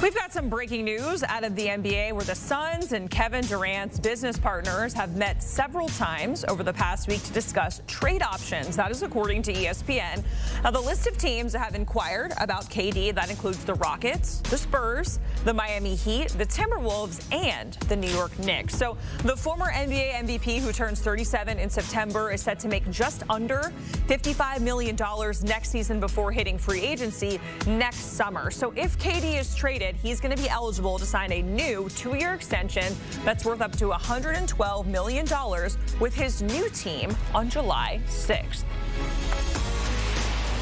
We've got some breaking news out of the NBA where the Suns and Kevin Durant's business partners have met several times over the past week to discuss trade options. That is according to ESPN. Now, the list of teams that have inquired about KD, that includes the Rockets, the Spurs, the Miami Heat, the Timberwolves, and the New York Knicks. So the former NBA MVP who turns 37 in September is set to make just under $55 million next season before hitting free agency next summer. So if KD is traded, he's going to be eligible to sign a new 2-year extension that's worth up to $112 million with his new team on July 6th.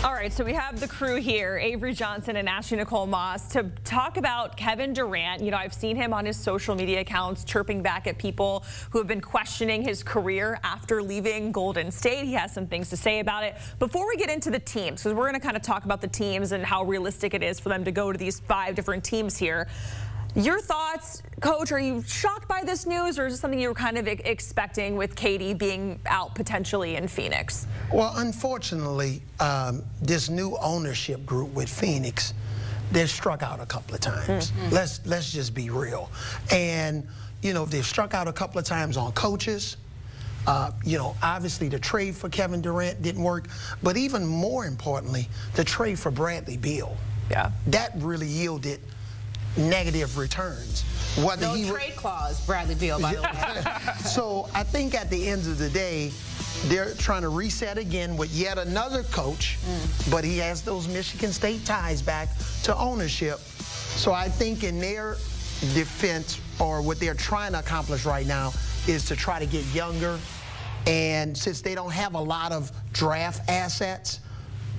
All right, so we have the crew here, Avery Johnson and Nicole to talk about Kevin Durant. You know, I've seen him on his social media accounts chirping back at people who have been questioning his career after leaving Golden State. He has some things to say about it. Before we get into the teams, because we're going to kind of talk about the teams and how realistic it is for them to go to these 5 different teams here. Your thoughts, Coach, are you shocked by this news, or is it something you were kind of expecting with KD being out potentially in Phoenix? Well, unfortunately, this new ownership group with Phoenix, they've struck out a couple of times. Let's just be real. And, you know, they've struck out a couple of times on coaches. You know, obviously the trade for Kevin Durant didn't work, but even more importantly, the trade for Bradley Beal. Yeah. That really yielded negative returns. No trade clause, Bradley Beal, by the way. So I think at the end of the day, they're trying to reset again with yet another coach, but he has those Michigan State ties back to ownership. So I think in their defense, or what they're trying to accomplish right now, is to try to get younger. And since they don't have a lot of draft assets,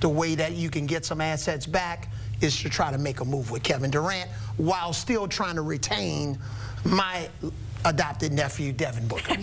the way that you can get some assets back is to try to make a move with Kevin Durant while still trying to retain my adopted nephew, Devin Booker.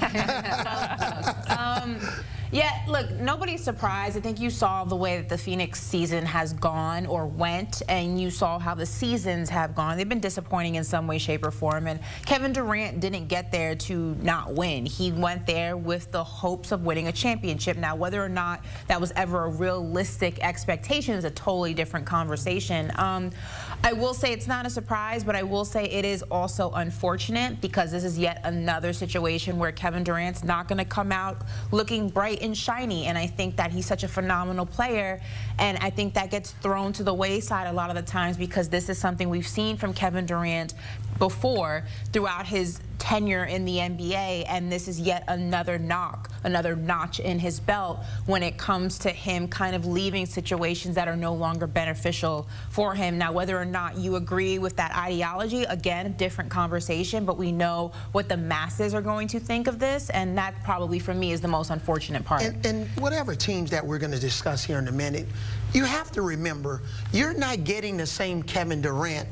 Yeah, look, nobody's surprised. I think you saw the way that the Phoenix season has gone or went, and you saw how the seasons have gone. They've been disappointing in some way, shape, or form, and Kevin Durant didn't get there to not win. He went there with the hopes of winning a championship. Now, whether or not that was ever a realistic expectation is a totally different conversation. I will say it's not a surprise, but I will say it is also unfortunate because this is yet another situation where Kevin Durant's not going to come out looking bright and shiny, and I think that he's such a phenomenal player, and I think that gets thrown to the wayside a lot of the times because this is something we've seen from Kevin Durant before throughout his tenure in the NBA, and this is yet another notch in his belt when it comes to him kind of leaving situations that are no longer beneficial for him. Now, whether or not you agree with that ideology, again, different conversation, but we know what the masses are going to think of this, and that probably for me is the most unfortunate part. And whatever teams that we're going to discuss here in a minute, you have to remember, you're not getting the same Kevin Durant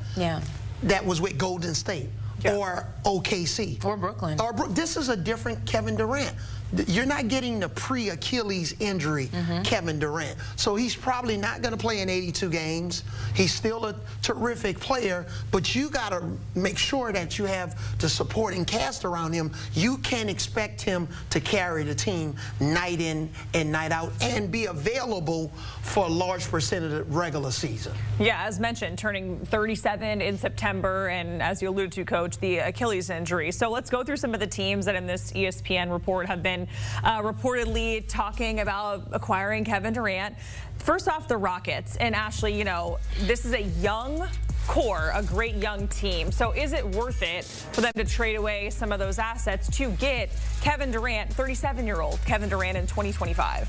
that was with Golden State. Or OKC. Or Brooklyn. This is a different Kevin Durant. You're not getting the pre-Achilles injury Kevin Durant. So he's probably not going to play in 82 games. He's still a terrific player, but you got to make sure that you have the supporting cast around him. You can't expect him to carry the team night in and night out and be available for a large percent of the regular season. Yeah, as mentioned, turning 37 in September, and as you alluded to, Coach, the Achilles injury. So let's go through some of the teams that in this ESPN report have been reportedly talking about acquiring Kevin Durant. First off, the Rockets. And Ashley, you know, this is a young core, a great young team. So is it worth it for them to trade away some of those assets to get Kevin Durant, 37-year-old Kevin Durant in 2025?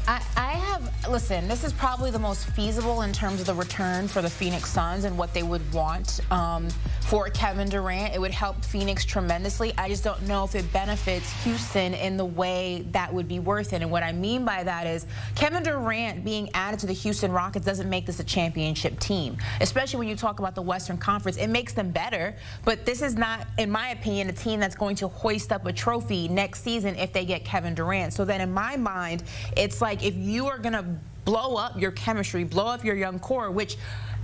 Listen, this is probably the most feasible in terms of the return for the Phoenix Suns and what they would want for Kevin Durant. It would help Phoenix tremendously. I just don't know if it benefits Houston in the way that would be worth it. And what I mean by that is Kevin Durant being added to the Houston Rockets doesn't make this a championship team, especially when you talk about the Western Conference. It makes them better, but this is not, in my opinion, a team that's going to hoist up a trophy next season if they get Kevin Durant. So then in my mind, it's like if you are going to blow up your chemistry, blow up your young core, which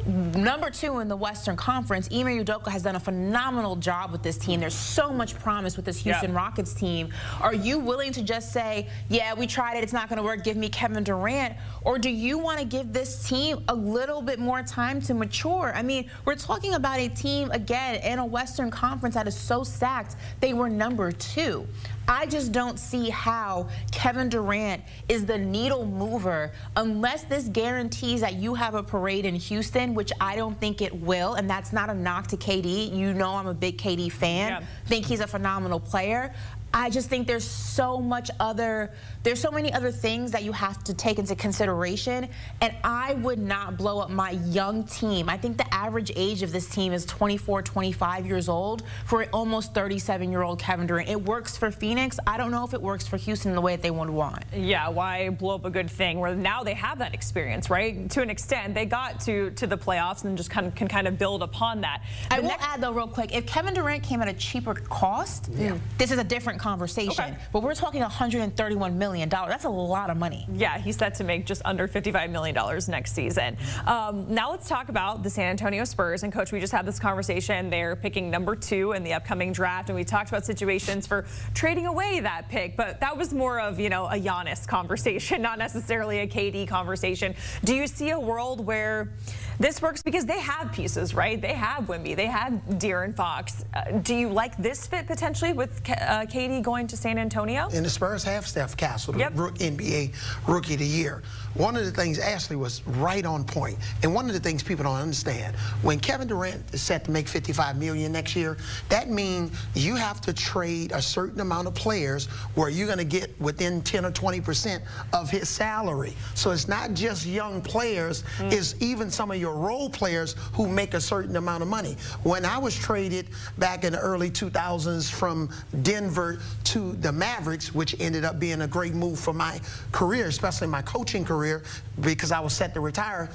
Number 2 in the Western Conference, Ime Udoka has done a phenomenal job with this team. There's so much promise with this Houston Rockets team. Are you willing to just say, yeah, we tried it, it's not going to work, give me Kevin Durant? Or do you want to give this team a little bit more time to mature? I mean, we're talking about a team, again, in a Western Conference that is so stacked. They were number 2. I just don't see how Kevin Durant is the needle mover unless this guarantees that you have a parade in Houston, which I don't think it will, and that's not a knock to KD. You know I'm a big KD fan. Think he's a phenomenal player. I just think there's so many other things that you have to take into consideration, and I would not blow up my young team. I think the average age of this team is 24, 25 years old for an almost 37-year-old Kevin Durant. It works for Phoenix. I don't know if it works for Houston in the way that they would want. Yeah, why blow up a good thing where now they have that experience, right? To an extent, they got to the playoffs and just can kind of build upon that. I will add, though, real quick, if Kevin Durant came at a cheaper cost, this is a different conversation. But we're talking $131 million. That's a lot of money. Yeah, he's set to make just under $55 million next season. Now let's talk about the San Antonio Spurs. And Coach, we just had this conversation. They're picking number 2 in the upcoming draft, and we talked about situations for trading away that pick. But that was more of, you know, a Giannis conversation, not necessarily a KD conversation. Do you see a world where this works? Because they have pieces, right? They have Wemby, they have De'Aaron Fox. Do you like this fit potentially with KD going to San Antonio? And the Spurs have Steph Castle, the NBA Rookie of the Year. One of the things, Ashley was right on point, and one of the things people don't understand, when Kevin Durant is set to make $55 million next year, that means you have to trade a certain amount of players where you're going to get within 10 or 20% of his salary. So it's not just young players, it's even some of your role players who make a certain amount of money. When I was traded back in the early 2000s from Denver to the Mavericks, which ended up being a great move for my career, especially my coaching career, because I was set to retire,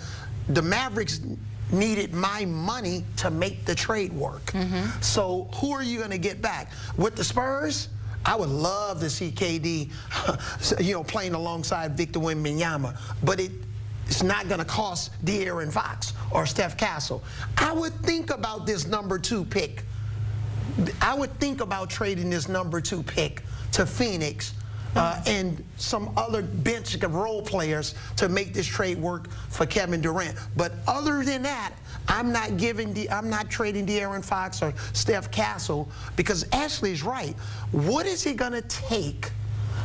the Mavericks needed my money to make the trade work. So who are you going to get back? With the Spurs, I would love to see KD, you know, playing alongside Victor Wembanyama, but it's not going to cost De'Aaron Fox or Steph Castle. I would think about this number 2 pick. I would think about trading this number 2 pick to Phoenix and some other bench role players to make this trade work for Kevin Durant. But other than that, I'm not trading De'Aaron Fox or Steph Castle, because Ashley's right. What is it going to take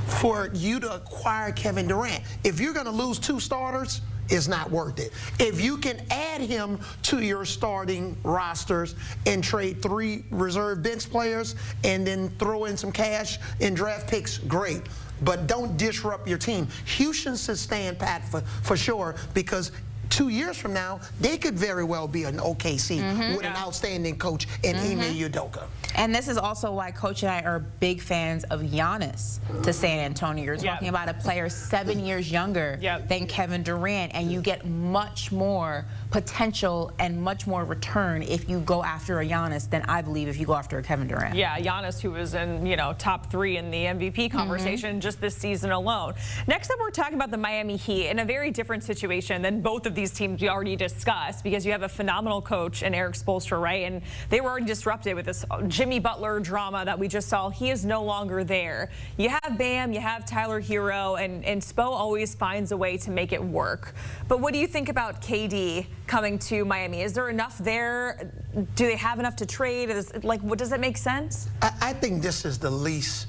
for you to acquire Kevin Durant? If you're going to lose 2 starters, it's not worth it. If you can add him to your starting rosters and trade 3 reserve bench players and then throw in some cash and draft picks, great. But don't disrupt your team. Houston should stand pat for sure, because 2 years from now, they could very well be an OKC with an outstanding coach in Ime Udoka. And this is also why Coach and I are big fans of Giannis to San Antonio. You're talking about a player 7 years younger than Kevin Durant, and you get much more potential and much more return if you go after a Giannis than I believe if you go after a Kevin Durant. Yeah, Giannis, who was in, you know, top 3 in the MVP conversation just this season alone. Next up, we're talking about the Miami Heat in a very different situation than both of these teams we already discussed, because you have a phenomenal coach in Eric Spoelstra, right? And they were already disrupted with this Jimmy Butler drama that we just saw. He is no longer there. You have Bam, you have Tyler Hero, and Spo always finds a way to make it work. But what do you think about KD coming to Miami? Is there enough there? Do they have enough to trade? What does that make sense? I think this is the least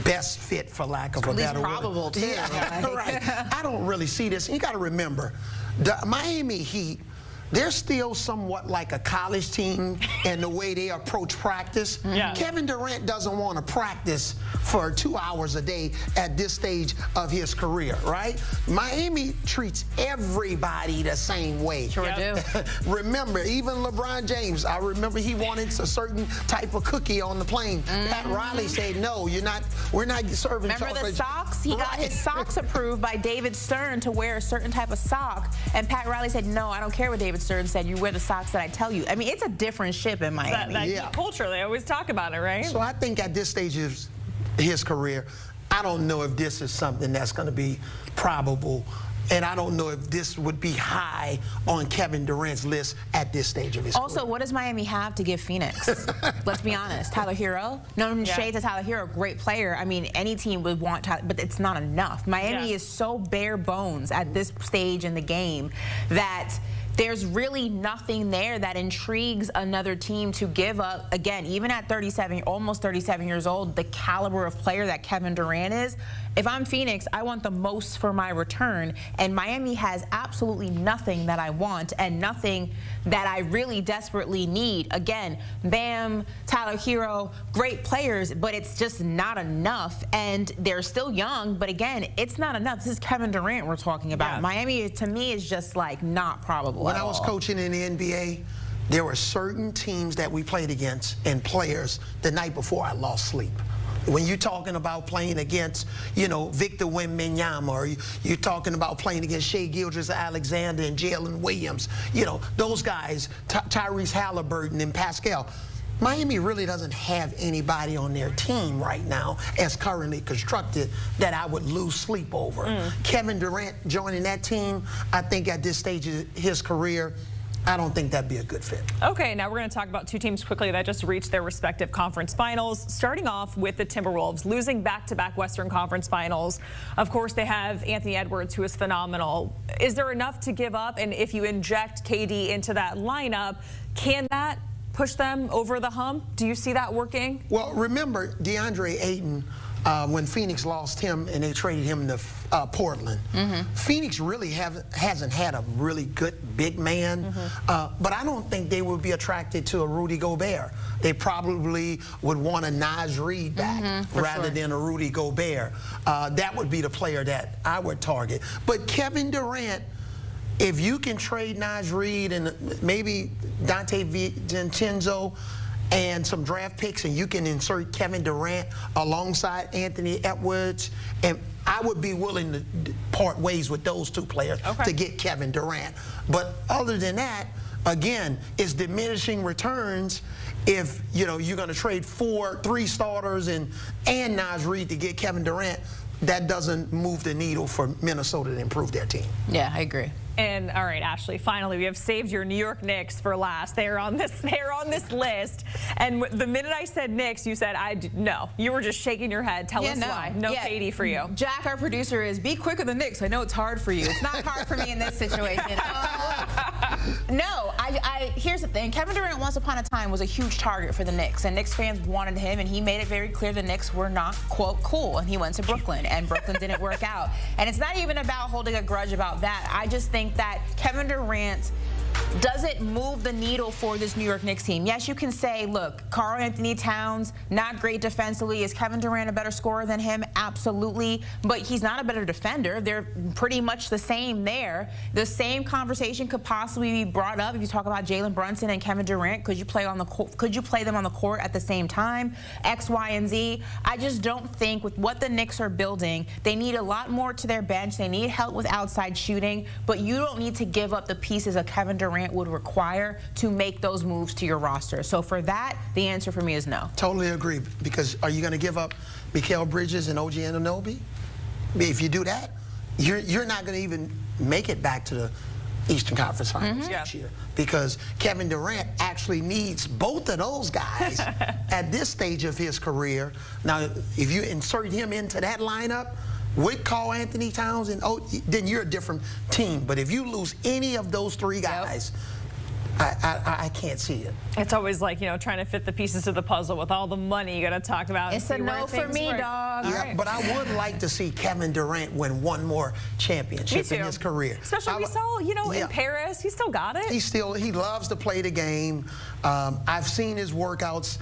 best fit, for lack of a better word. Probable too. Yeah, right. I don't really see this. You got to remember, the Miami Heat, they're still somewhat like a college team in the way they approach practice. Kevin Durant doesn't want to practice for 2 hours a day at this stage of his career, right? Miami treats everybody the same way. Sure do. Remember, even LeBron James, I remember he wanted a certain type of cookie on the plane. Pat Riley said, no, we're not serving chocolate. Remember the socks? He got his socks approved by David Stern to wear a certain type of sock, and Pat Riley said, no, I don't care what David Stern said, you wear the socks that I tell you. I mean, it's a different ship in Miami. That culture, they always talk about it, right? So I think at this stage of his career, I don't know if this is something that's going to be probable And I don't know if this would be high on Kevin Durant's list at this stage of his Also, career. what does Miami have to give Phoenix? Let's be honest. Tyler Hero? No shade to Tyler Hero, great player. I mean, any team would want Tyler, but it's not enough. Miami is so bare bones at this stage in the game that there's really nothing there that intrigues another team to give up, again, even at 37, almost 37 years old, the caliber of player that Kevin Durant is. If I'm Phoenix, I want the most for my return, and Miami has absolutely nothing that I want and nothing that I really desperately need. Again, Bam, Tyler Hero, great players, but it's just not enough, and they're still young, but again, it's not enough. This is Kevin Durant we're talking about. Yeah. Miami, to me, is just like not probable. When I was coaching in the NBA, there were certain teams that we played against and players the night before I lost sleep. When you're talking about playing against, Victor Wembanyama, or you're talking about playing against Shai Gilgeous-Alexander and Jalen Williams, those guys, Tyrese Halliburton and Pascal. Miami really doesn't have anybody on their team right now, as currently constructed, that I would lose sleep over. Kevin Durant joining that team, I think at this stage of his career, I don't think that'd be a good fit. Okay, now we're going to talk about two teams quickly that just reached their respective conference finals. Starting off with the Timberwolves, losing back-to-back Western Conference finals. Of course, they have Anthony Edwards, who is phenomenal. Is there enough to give up? And if you inject KD into that lineup, can that push them over the hump? Do you see that working? Well, remember DeAndre Ayton, when Phoenix lost him and they traded him to Portland. Phoenix really hasn't had a really good big man, but I don't think they would be attracted to a Rudy Gobert. They probably would want a Naz Reid back rather than a Rudy Gobert. That would be the player that I would target. But Kevin Durant, if you can trade Naz Reid and maybe Dante Vincenzo and some draft picks, and you can insert Kevin Durant alongside Anthony Edwards, and I would be willing to part ways with those two players to get Kevin Durant. But other than that, again, it's diminishing returns if you're going to trade 3 starters and Naz Reid to get Kevin Durant. That doesn't move the needle for Minnesota to improve their team. Yeah, I agree. And all right, Ashley, finally, we have saved your New York Knicks for last. They're on this list. And the minute I said Knicks, you said no. You were just shaking your head. Tell us why. No KD for you. Jack, our producer, is be quick with the Knicks. I know it's hard for you. It's not hard for me in this situation. No, here's the thing. Kevin Durant, once upon a time, was a huge target for the Knicks, and Knicks fans wanted him, and he made it very clear the Knicks were not, quote, cool, and he went to Brooklyn, and Brooklyn didn't work out. And it's not even about holding a grudge about that. I just think that Kevin Durant doesn't move the needle for this New York Knicks team. Yes, you can say, look, Karl-Anthony Towns, not great defensively. Is Kevin Durant a better scorer than him? Absolutely. But he's not a better defender. They're pretty much the same there. The same conversation could possibly be brought up if you talk about Jalen Brunson and Kevin Durant. Could you play them on the court at the same time? X, Y, and Z. I just don't think with what the Knicks are building, they need a lot more to their bench. They need help with outside shooting, but you don't need to give up the pieces of Kevin Durant would require to make those moves to your roster. So for that, the answer for me is no. Totally agree, because are you going to give up Mikal Bridges and OG Anunoby? If you do that, you're not going to even make it back to the Eastern Conference Finals next year, because Kevin Durant actually needs both of those guys at this stage of his career. Now, if you insert him into that lineup with Karl-Anthony Towns, and then you're a different team. But if you lose any of those 3 guys, I can't see it. It's always like, trying to fit the pieces of the puzzle with all the money you got to talk about. It's a no for me, dog. Yeah, but I would like to see Kevin Durant win one more championship in his career. Especially we saw, in Paris, he still got it. He loves to play the game. I've seen his workouts.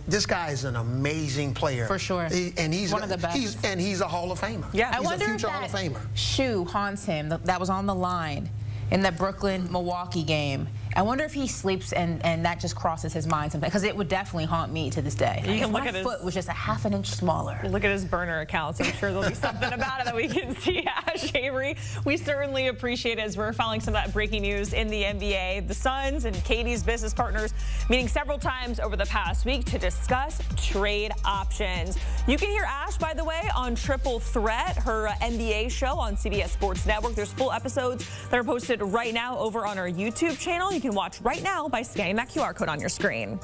This guy is an amazing player. For sure. He's one of the best. He's a Hall of Famer. Yeah. I wonder a future if Hall of Famer. Shoe haunts him. That was on the line in the Brooklyn-Milwaukee game. I wonder if he sleeps and that just crosses his mind sometimes, because it would definitely haunt me to this day. You can look my at foot was just a half an inch smaller. Look at his burner accounts. I'm sure there'll be something about it that we can see. Ash, Avery. We certainly appreciate it as we're following some of that breaking news in the NBA. The Suns and Katie's business partners meeting several times over the past week to discuss trade options. You can hear Ash, by the way, on Triple Threat, her NBA show on CBS Sports Network. There's full episodes that are posted right now over on our YouTube channel. You can watch right now by scanning that QR code on your screen.